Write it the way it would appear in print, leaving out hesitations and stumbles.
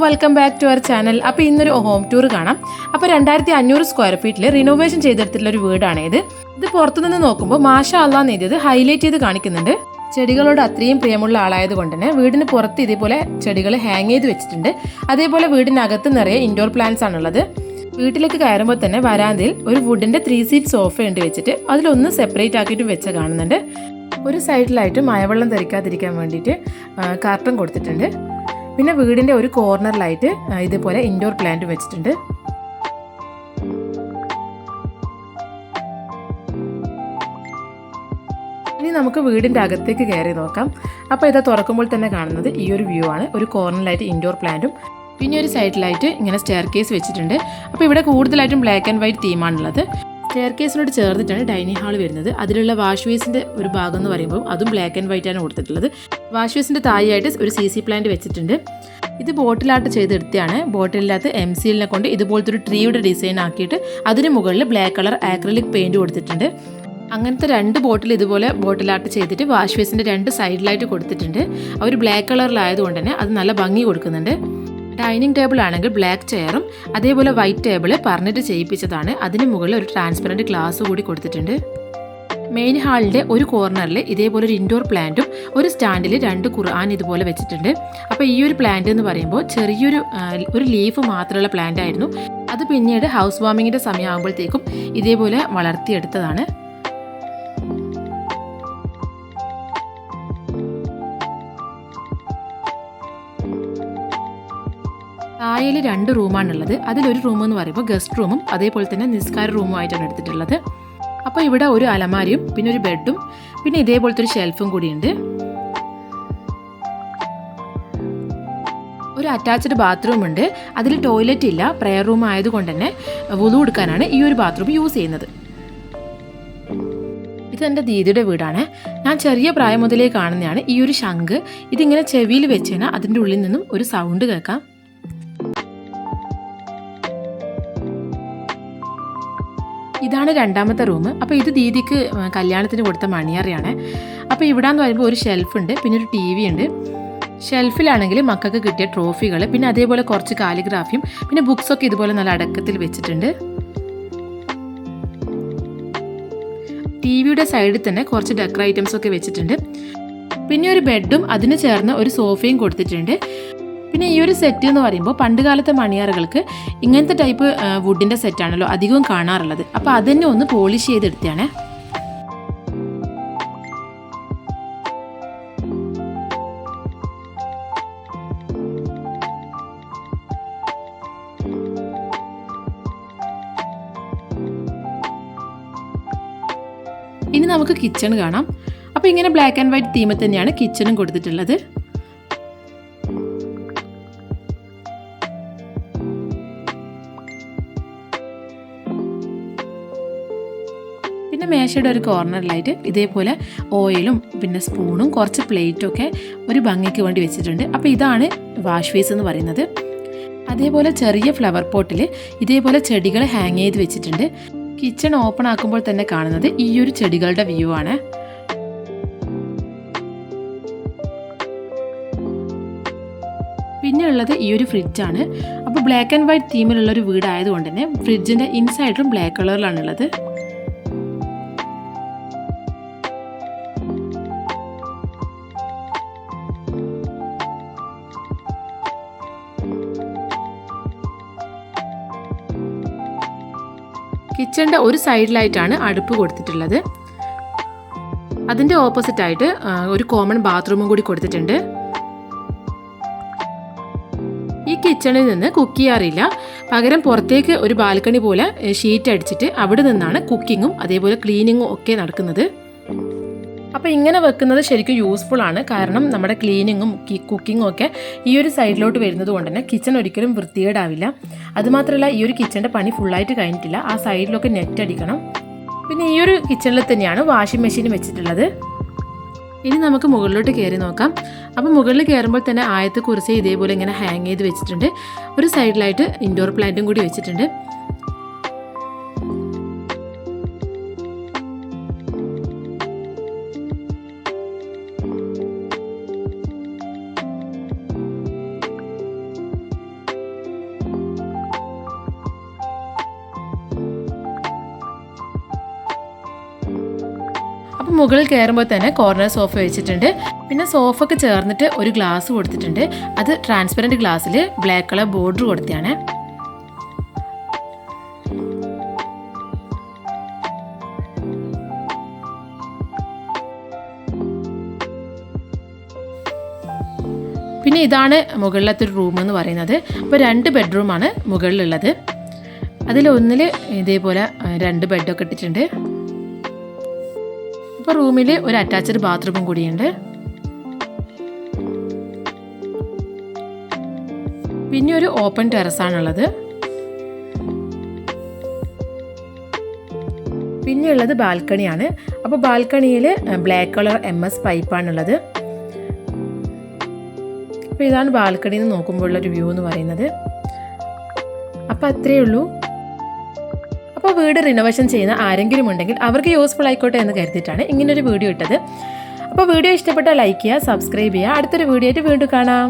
Welcome back to our channel. അപ്പോൾ ഇന്നൊരു home tour കാണാം. അപ്പോൾ 2500 സ്ക്വയർ ഫീറ്റിൽ റിനോവേഷൻ ചെയ്തെടുത്തിട്ടുള്ള ഒരു വീടാണ് ഇത്. പുറത്തുനിന്ന് നോക്കുമ്പോൾ മാഷാ അല്ലാ എന്ന് എഴുതിയത് ഹൈലൈറ്റ് ചെയ്ത് കാണിക്കുന്നുണ്ട്. ചെടികളോട് അത്രയും പ്രിയമുള്ള ആളായത് കൊണ്ട് തന്നെ വീടിന് പുറത്ത് ഇതേപോലെ ചെടികൾ ഹാങ് ചെയ്ത് വെച്ചിട്ടുണ്ട്. അതേപോലെ വീടിനകത്ത് നിറയെ ഇൻഡോർ പ്ലാന്റ്സ് ആണുള്ളത്. വീട്ടിലേക്ക് കയറുമ്പോൾ തന്നെ വരാന്തയിൽ ഒരു വുഡിൻ്റെ 3 സീറ്റ് സോഫ ഉണ്ട് വെച്ചിട്ട് അതിലൊന്ന് സെപ്പറേറ്റ് ആക്കിയിട്ട് വെച്ച് കാണുന്നുണ്ട്. ഒരു സൈഡിലായിട്ട് മഴവെള്ളം തെറിക്കാതിരിക്കാൻ വേണ്ടിയിട്ട് കാർട്ടൺ കൊടുത്തിട്ടുണ്ട്. പിന്നെ വീടിൻ്റെ ഒരു കോർണറിലായിട്ട് ഇതുപോലെ ഇൻഡോർ പ്ലാന്റ് വെച്ചിട്ടുണ്ട്. ഇനി നമുക്ക് വീടിൻ്റെ അകത്തേക്ക് കയറി നോക്കാം. അപ്പോൾ ഇത് തുറക്കുമ്പോൾ തന്നെ കാണുന്നത് ഈ ഒരു വ്യൂ ആണ്. ഒരു കോർണറിലായിട്ട് ഇൻഡോർ പ്ലാന്റും പിന്നെ ഒരു സൈഡിലായിട്ട് ഇങ്ങനെ സ്റ്റെയർ കേസ് വെച്ചിട്ടുണ്ട്. അപ്പോൾ ഇവിടെ കൂടുതലായിട്ടും ബ്ലാക്ക് ആൻഡ് വൈറ്റ് തീമാണുള്ളത്. സ്റ്റെയർ കേസിനോട് ചേർന്നിട്ടാണ് ഡൈനിങ് ഹാൾ വരുന്നത്. അതിലുള്ള വാഷ് ബേസിൻ്റെ ഒരു ഭാഗം എന്ന് പറയുമ്പോൾ അതും ബ്ലാക്ക് ആൻഡ് വൈറ്റ് ആണ് കൊടുത്തിട്ടുള്ളത്. വാഷ് ബേസിൻ്റെ താഴെയായിട്ട് ഒരു CC പ്ലാന്റ് വെച്ചിട്ടുണ്ട്. ഇത് ബോട്ടിലായിട്ട് ചെയ്തെടുത്തതാണ്. ബോട്ടിലിനകത്ത് MCLനെ കൊണ്ട് ഇതുപോലത്തെ ഒരു ട്രീയുടെ ഡിസൈൻ ആക്കിയിട്ട് അതിന് മുകളിൽ ബ്ലാക്ക് കളർ ആക്രിലിക് പെയിൻറ് കൊടുത്തിട്ടുണ്ട്. അങ്ങനത്തെ 2 ബോട്ടിൽ ഇതുപോലെ ബോട്ടിലായിട്ട് ചെയ്തിട്ട് വാഷ് ബേസിൻ്റെ 2 സൈഡിലായിട്ട് കൊടുത്തിട്ടുണ്ട്. അവർ ബ്ലാക്ക് കളറിലായതുകൊണ്ട് തന്നെ അത് നല്ല ഭംഗി കൊടുക്കുന്നുണ്ട്. ഡൈനിങ് ടേബിൾ ആണെങ്കിൽ ബ്ലാക്ക് ചെയറും അതേപോലെ വൈറ്റ് ടേബിൾ പറഞ്ഞിട്ട് ചെയ്യിപ്പിച്ചതാണ്. അതിന് മുകളിൽ ഒരു ട്രാൻസ്പെറൻറ്റ് ഗ്ലാസ് കൂടി കൊടുത്തിട്ടുണ്ട്. മെയിൻ ഹാളിൻ്റെ ഒരു കോർണറിൽ ഇതേപോലെ ഒരു ഇൻഡോർ പ്ലാന്റും ഒരു സ്റ്റാൻഡിൽ 2 ഖുർആൻ ഇതുപോലെ വെച്ചിട്ടുണ്ട്. അപ്പോൾ ഈ ഒരു പ്ലാന്റ് എന്ന് പറയുമ്പോൾ ചെറിയൊരു ലീഫ് മാത്രമുള്ള പ്ലാന്റ് ആയിരുന്നു. അത് പിന്നീട് ഹൗസ് വാമിങ്ങിൻ്റെ സമയമാകുമ്പോഴത്തേക്കും ഇതേപോലെ വളർത്തിയെടുത്തതാണ്. താഴയിൽ 2 റൂമാണുള്ളത്. അതിലൊരു റൂം എന്ന് പറയുമ്പോൾ ഗസ്റ്റ് റൂമും അതേപോലെ തന്നെ നിസ്കാര റൂമുമായിട്ടാണ് എടുത്തിട്ടുള്ളത്. അപ്പോൾ ഇവിടെ ഒരു അലമാരിയും പിന്നെ ഒരു ബെഡും പിന്നെ ഇതേപോലത്തെ ഒരു ഷെൽഫും കൂടിയുണ്ട്. ഒരു അറ്റാച്ച്ഡ് ബാത്റൂം ഉണ്ട്. അതിൽ ടോയ്ലറ്റ് ഇല്ല. പ്രെയർ റൂം ആയതുകൊണ്ട് തന്നെ വുളു എടുക്കാനാണ് ഈ ഒരു ബാത്റൂം യൂസ് ചെയ്യുന്നത്. ഇത് എൻ്റെ ദീദിയുടെ വീടാണ്. ഞാൻ ചെറിയ പ്രായം മുതലേ കാണുന്നതാണ് ഈ ഒരു ശംഖ്. ഇതിങ്ങനെ ചെവിയിൽ വെച്ച് കഴിഞ്ഞാൽ അതിൻ്റെ ഉള്ളിൽ നിന്നും ഒരു സൗണ്ട് കേൾക്കാം. ഇതാണ് 2ാമത്തെ റൂം. അപ്പോൾ ഇത് ദീദിക്ക് കല്യാണത്തിന് കൊടുത്ത മണിയറയാണ്. അപ്പോൾ ഇവിടെന്ന് പറയുമ്പോൾ ഒരു ഷെൽഫുണ്ട് പിന്നെ ഒരു TV ഉണ്ട്. ഷെൽഫിലാണെങ്കിൽ മക്കൾക്ക് കിട്ടിയ ട്രോഫികൾ പിന്നെ അതേപോലെ കുറച്ച് കാലിഗ്രാഫിയും പിന്നെ ബുക്സൊക്കെ ഇതുപോലെ നല്ല അടക്കത്തിൽ വെച്ചിട്ടുണ്ട്. TVയുടെ സൈഡിൽ തന്നെ കുറച്ച് ഡെക്കർ ഐറ്റംസ് ഒക്കെ വെച്ചിട്ടുണ്ട്. പിന്നെ ഒരു ബെഡും അതിന് ചേർന്ന് ഒരു സോഫയും കൊടുത്തിട്ടുണ്ട്. പിന്നെ ഈ ഒരു സെറ്റ് എന്ന് പറയുമ്പോൾ പണ്ട് കാലത്തെ മണിയാറുകൾക്ക് ഇങ്ങനത്തെ ടൈപ്പ് വുഡിൻ്റെ സെറ്റാണല്ലോ അധികവും കാണാറുള്ളത്. അപ്പോൾ അതന്നെ ഒന്ന് പോളിഷ് ചെയ്തെടുത്താണ്. ഇനി നമുക്ക് കിച്ചൺ കാണാം. അപ്പോൾ ഇങ്ങനെ ബ്ലാക്ക് ആൻഡ് വൈറ്റ് തീമിൽ തന്നെയാണ് കിച്ചണും കൊടുത്തിട്ടുള്ളത്. പിന്നെ മേശയുടെ ഒരു കോർണറിലായിട്ട് ഇതേപോലെ ഓയിലും പിന്നെ സ്പൂണും കുറച്ച് പ്ലേറ്റും ഒക്കെ ഒരു ഭംഗിക്ക് വേണ്ടി വെച്ചിട്ടുണ്ട്. അപ്പോൾ ഇതാണ് വാഷ് ബേസ് എന്ന് പറയുന്നത്. അതേപോലെ ചെറിയ ഫ്ലവർ പോട്ടിൽ ഇതേപോലെ ചെടികൾ ഹാങ് ചെയ്ത് വെച്ചിട്ടുണ്ട്. കിച്ചൺ ഓപ്പൺ ആക്കുമ്പോൾ തന്നെ കാണുന്നത് ഈ ഒരു ചെടികളുടെ വ്യൂ ആണ്. പിന്നെ ഉള്ളത് ഈ ഒരു ഫ്രിഡ്ജാണ്. അപ്പോൾ ബ്ലാക്ക് ആൻഡ് വൈറ്റ് തീമിലുള്ള ഒരു വീടായതുകൊണ്ട് തന്നെ ഫ്രിഡ്ജിൻ്റെ ഇൻസൈഡിലും ബ്ലാക്ക് കളറിലാണുള്ളത്. കിച്ചണിൻ്റെ ഒരു സൈഡിലായിട്ടാണ് അടുപ്പ് കൊടുത്തിട്ടുള്ളത്. അതിൻ്റെ ഓപ്പോസിറ്റായിട്ട് ഒരു കോമൺ ബാത്റൂമും കൂടി കൊടുത്തിട്ടുണ്ട്. ഈ കിച്ചണിൽ നിന്ന് കുക്ക് ചെയ്യാറില്ല. പകരം പുറത്തേക്ക് ഒരു ബാൽക്കണി പോലെ ഷീറ്റ് അടിച്ചിട്ട് അവിടെ നിന്നാണ് കുക്കിങ്ങും അതേപോലെ ക്ലീനിങ്ങും ഒക്കെ നടക്കുന്നത്. അപ്പോൾ ഇങ്ങനെ വെക്കുന്നത് ശരിക്കും യൂസ്ഫുൾ ആണ്. കാരണം നമ്മുടെ ക്ലീനിങ്ങും കുക്കിങ്ങും ഒക്കെ ഈ ഒരു സൈഡിലോട്ട് വരുന്നത് കൊണ്ട് തന്നെ കിച്ചൺ ഒരിക്കലും വൃത്തികേടാവില്ല. അതുമാത്രമല്ല ഈ ഒരു കിച്ചൻ്റെ പണി ഫുള്ളായിട്ട് കഴിഞ്ഞിട്ടില്ല. ആ സൈഡിലൊക്കെ നെറ്റ് അടിക്കണം. പിന്നെ ഈ ഒരു കിച്ചണിൽ തന്നെയാണ് വാഷിംഗ് മെഷീൻ വെച്ചിട്ടുള്ളത്. ഇനി നമുക്ക് മുകളിലോട്ട് കയറി നോക്കാം. അപ്പോൾ മുകളിൽ കയറുമ്പോൾ തന്നെ ആയത്ത് കുറിച്ച് ഇതേപോലെ ഇങ്ങനെ ഹാങ് ചെയ്ത് വെച്ചിട്ടുണ്ട്. ഒരു സൈഡിലായിട്ട് ഇൻഡോർ പ്ലാന്റും കൂടി വെച്ചിട്ടുണ്ട്. അപ്പോൾ മുകളിൽ കയറുമ്പോൾ തന്നെ കോർണർ സോഫ വെച്ചിട്ടുണ്ട്. പിന്നെ സോഫയ്ക്ക് ചേർന്നിട്ട് ഒരു ഗ്ലാസ് കൊടുത്തിട്ടുണ്ട്. അത് ട്രാൻസ്പെറൻറ്റ് ഗ്ലാസ്സിൽ ബ്ലാക്ക് കളർ ബോർഡർ കൊടുത്തതാണ്. പിന്നെ ഇതാണ് മുകളിലത്തെ ഒരു റൂം എന്ന് പറയുന്നത്. അപ്പോൾ 2 ബെഡ്റൂമാണ് മുകളിലുള്ളത്. അതിലൊന്നിൽ ഇതേപോലെ 2 ബെഡൊക്കെ ഇട്ടിട്ടുണ്ട്. അപ്പോൾ റൂമിൽ ഒരു അറ്റാച്ച്ഡ് ബാത്റൂമും കൂടിയുണ്ട്. പിന്നെ ഒരു ഓപ്പൺ ടെറസാണുള്ളത്. പിന്നെയുള്ളത് ബാൽക്കണിയാണ്. അപ്പോൾ ബാൽക്കണിയിൽ ബ്ലാക്ക് കളർ MS പൈപ്പാണുള്ളത്. അപ്പോൾ ഇതാണ് ബാൽക്കണിയിൽ നിന്ന് നോക്കുമ്പോഴുള്ളൊരു വ്യൂ എന്ന് പറയുന്നത്. അപ്പോൾ അത്രയേ ഉള്ളൂ. അപ്പോൾ വീട് റിനോവേഷൻ ചെയ്യുന്ന ആരെങ്കിലും ഉണ്ടെങ്കിൽ അവർക്ക് യൂസ്ഫുൾ ആയിക്കോട്ടെ എന്ന് കരുതിയിട്ടാണ് ഇങ്ങനൊരു വീഡിയോ ഇട്ടത്. അപ്പോൾ വീഡിയോ ഇഷ്ടപ്പെട്ടാൽ ലൈക്ക് ചെയ്യുക, സബ്സ്ക്രൈബ് ചെയ്യുക. അടുത്തൊരു വീഡിയോ ആയിട്ട് വീണ്ടും കാണാം.